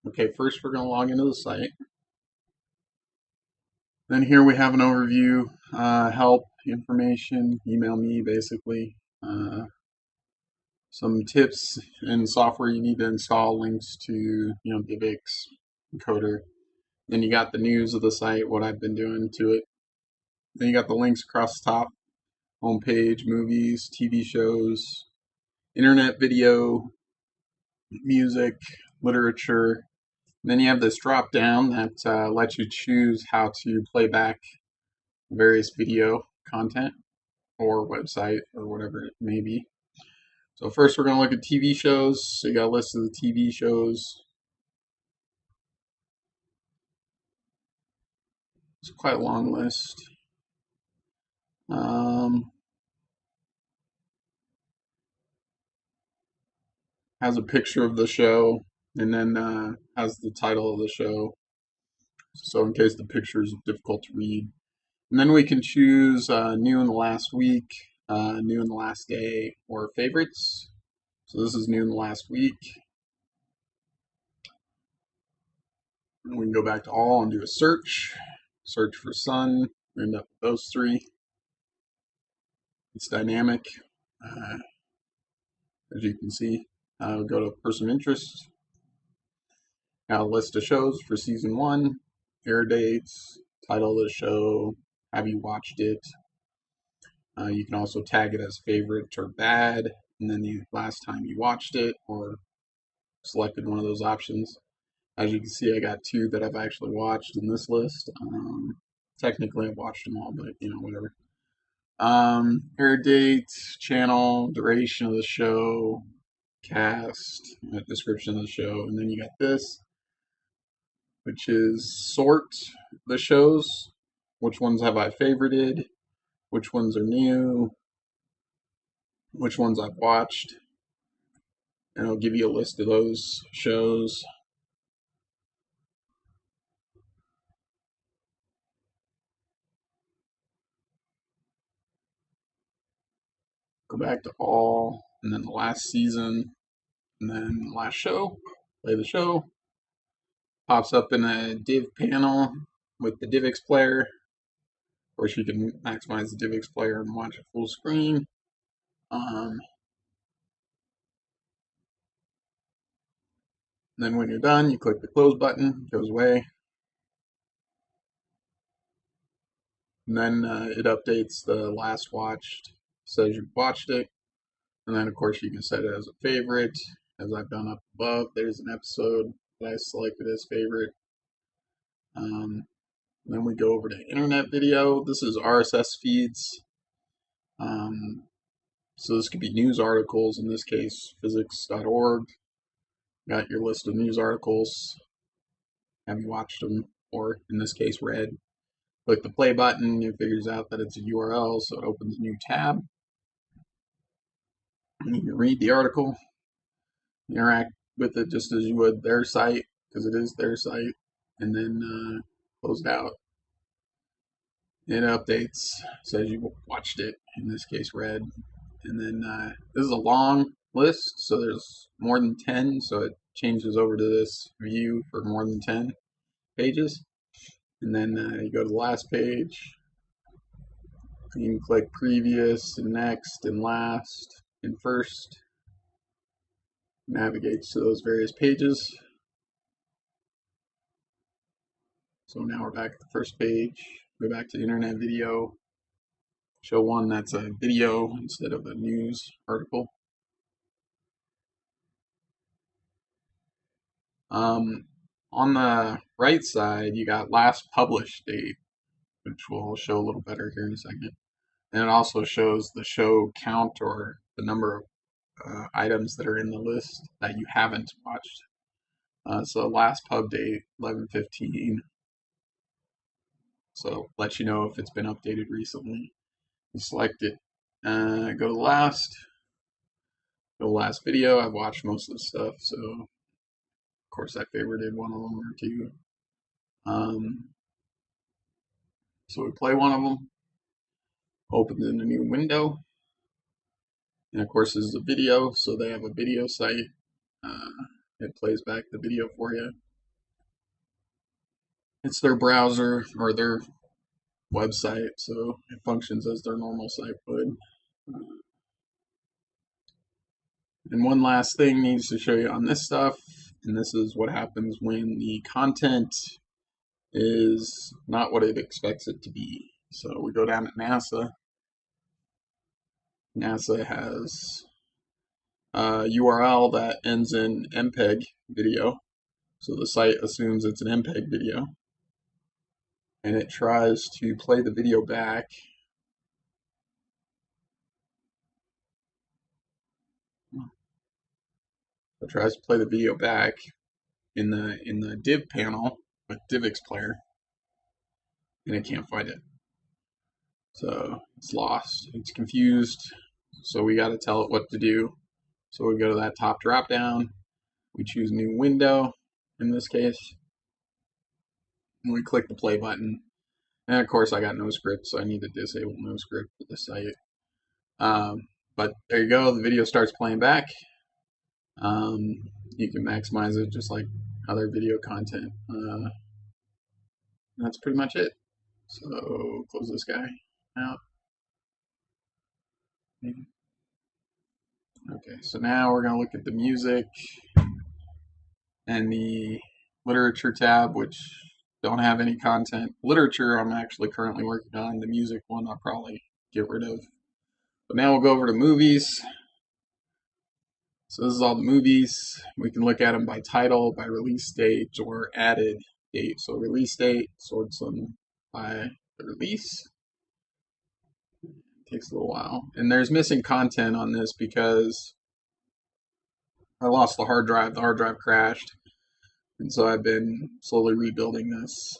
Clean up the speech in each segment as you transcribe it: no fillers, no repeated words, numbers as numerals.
Okay, first we're going to log into the site. Then here we have an overview, help, information, email me basically, some tips and software you need to install, links to, DivX, Encoder. Then you got the news of the site, what I've been doing to it. Then you got the links across the top, homepage, movies, TV shows, internet video, music, literature. Then you have this drop down that lets you choose how to play back various video content or website or whatever it may be. So first we're going to look at TV shows. So you got a list of the TV shows. It's quite a long list. Has a picture of the show and then has the title of the show. So in case the picture is difficult to read. And then we can choose new in the last week, new in the last day, or favorites. So this is new in the last week. And we can go back to all and do a search. Search for sun. We end up with those three. It's dynamic, as you can see. We'll go to person of interest. Got a list of shows for season 1, air dates, title of the show, have you watched it. You can also tag it as favorite or bad, and then the last time you watched it, or selected one of those options. As you can see, I got 2 that I've actually watched in this list. Technically, I've watched them all, but whatever. Air date, channel, duration of the show, cast, description of the show, and then you got this, which is sort the shows. Which ones have I favorited? Which ones are new? Which ones I've watched? And it'll give you a list of those shows. Go back to all, and then the last season, and then the last show. Play the show. Pops up in a div panel with the DivX player. Of course, you can maximize the DivX player and watch it full screen. Then when you're done, you click the close button, it goes away. And then it updates the last watched, says you've watched it. And then, of course, you can set it as a favorite, as I've done up above. There's an episode that I selected as favorite. Then we go over to internet video. This is RSS feeds. So this could be news articles, in this case, physics.org. Got your list of news articles. Have you watched them? Or, in this case, read. Click the play button, it figures out that it's a URL, so it opens a new tab. And you can read the article, interact with it just as you would their site, because it is their site, and then close it out. It updates, says you watched it, in this case read. And then this is a long list, so there's more than 10, so it changes over to this view for more than 10 pages. And then you go to the last page. You can click previous and next and last and first. Navigates to those various pages. So now we're back at the first page. Go back to internet video. Show one that's a video instead of a news article. On the right side, you got last published date, which we'll show a little better here in a second. And it also shows the show count, or the number of items that are in the list that you haven't watched. So last pub date, 11/15. So let you know if it's been updated recently. You select it, go to the last. Go to the last video. I've watched most of the stuff, so of course I favorited one of them or 2. So we play one of them. Opens in a new window. And of course, this is a video, so they have a video site. It plays back the video for you. It's their browser or their website, so it functions as their normal site would. And one last thing needs to show you on this stuff, and this is what happens when the content is not what it expects it to be. So we go down to NASA. NASA has a URL that ends in MPEG video. So the site assumes it's an MPEG video. And it tries to play the video back. It tries to play the video back in the div panel with DivX player, and it can't find it. So it's lost. It's confused. So we got to tell it what to do. So we go to that top drop down. We choose new window in this case, and we click the play button. And of course, I got no script, so I need to disable no script for the site. But there you go. The video starts playing back. You can maximize it just like other video content. That's pretty much it. So close this guy out. Okay, so now we're going to look at the music and the literature tab, which don't have any content. Literature I'm actually currently working on. The music one I'll probably get rid of. But now we'll go over to movies. So this is all the movies. We can look at them by title, by release date, or added date. So release date sorts them by the release. It takes a little while. And there's missing content on this because I lost the hard drive. The hard drive crashed. And so I've been slowly rebuilding this.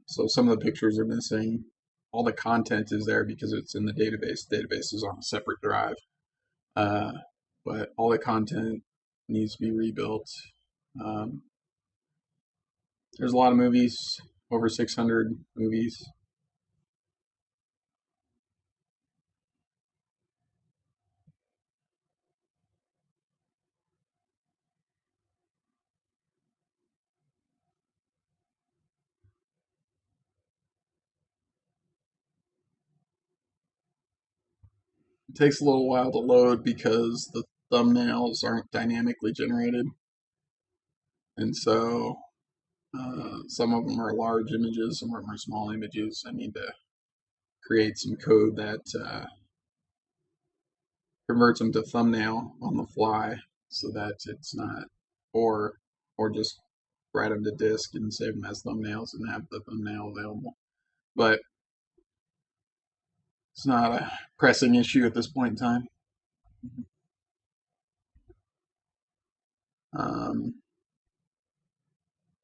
So some of the pictures are missing. All the content is there because it's in the database. The database is on a separate drive. But all the content needs to be rebuilt. There's a lot of movies, over 600 movies. It takes a little while to load because the thumbnails aren't dynamically generated. And so some of them are large images, some of them are small images. I need to create some code that converts them to thumbnail on the fly so that it's not, or just write them to disk and save them as thumbnails and have the thumbnail available. But it's not a pressing issue at this point in time. I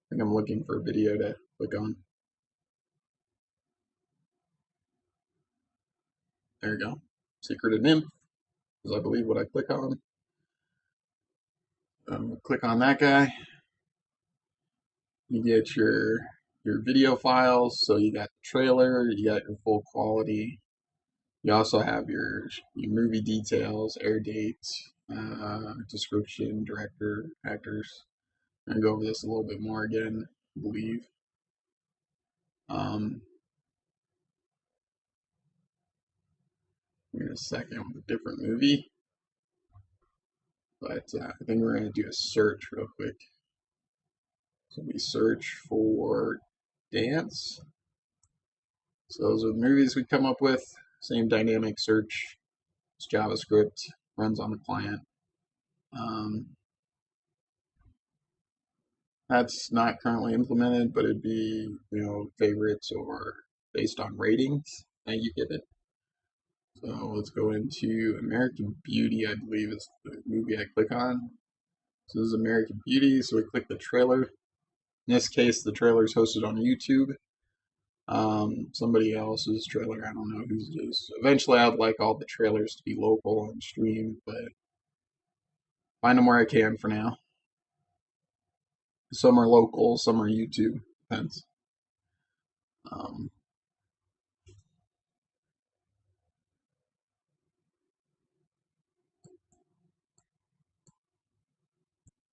think I'm looking for a video to click on. There you go. Secret of Nymph is, I believe, what I click on. Click on that guy. You get your video files. So you got the trailer, you got your full quality. You also have your movie details, air dates, description, director, actors. I'm going to go over this a little bit more again, I believe. In a second with a different movie. But I think we're going to do a search real quick. So we search for dance. So those are the movies we come up with. Same dynamic search. It's JavaScript, runs on the client. That's not currently implemented, but it'd be, favorites or based on ratings that you give it. So let's go into American Beauty, I believe is the movie I click on. So this is American Beauty, so we click the trailer. In this case, the trailer is hosted on YouTube. Somebody else's trailer, I don't know whose it is. Eventually, I'd like all the trailers to be local and streamed, but find them where I can for now. Some are local, some are YouTube, depends.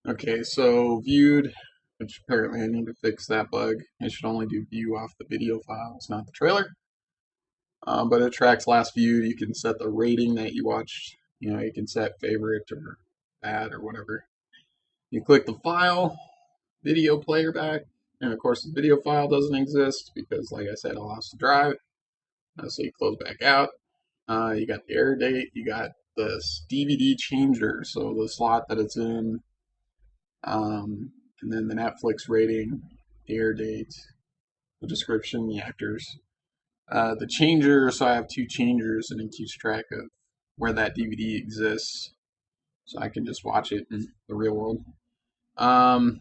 Okay, so viewed which apparently I need to fix that bug. It should only do view off the video files, not the trailer. But it tracks last viewed. You can set the rating that you watched. You know, you can set favorite or bad or whatever. You click the file, video player back, and of course the video file doesn't exist because, like I said, I lost the drive. So you close back out. You got the air date. You got the DVD changer, so the slot that it's in, and then the Netflix rating, the air date, the description, the actors. The changer, so I have two changers, and it keeps track of where that DVD exists, so I can just watch it in the real world. I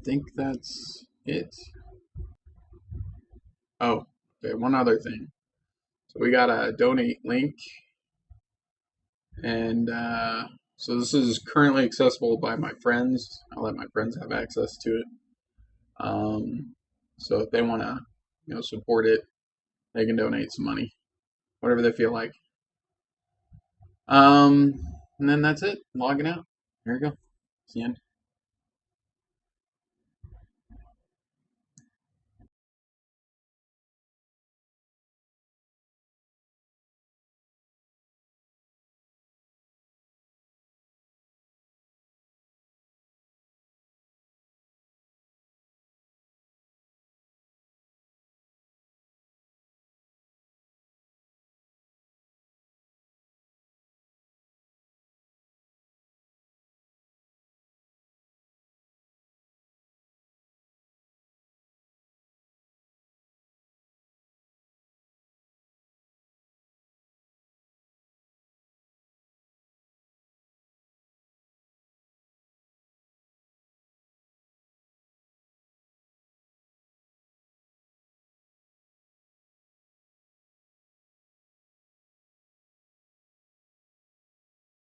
think that's it. Oh, okay, one other thing. So we got a donate link, and so this is currently accessible by my friends. I'll let my friends have access to it. So if they want to, support it, they can donate some money, whatever they feel like. And then that's it. Logging out. There you go. It's the end.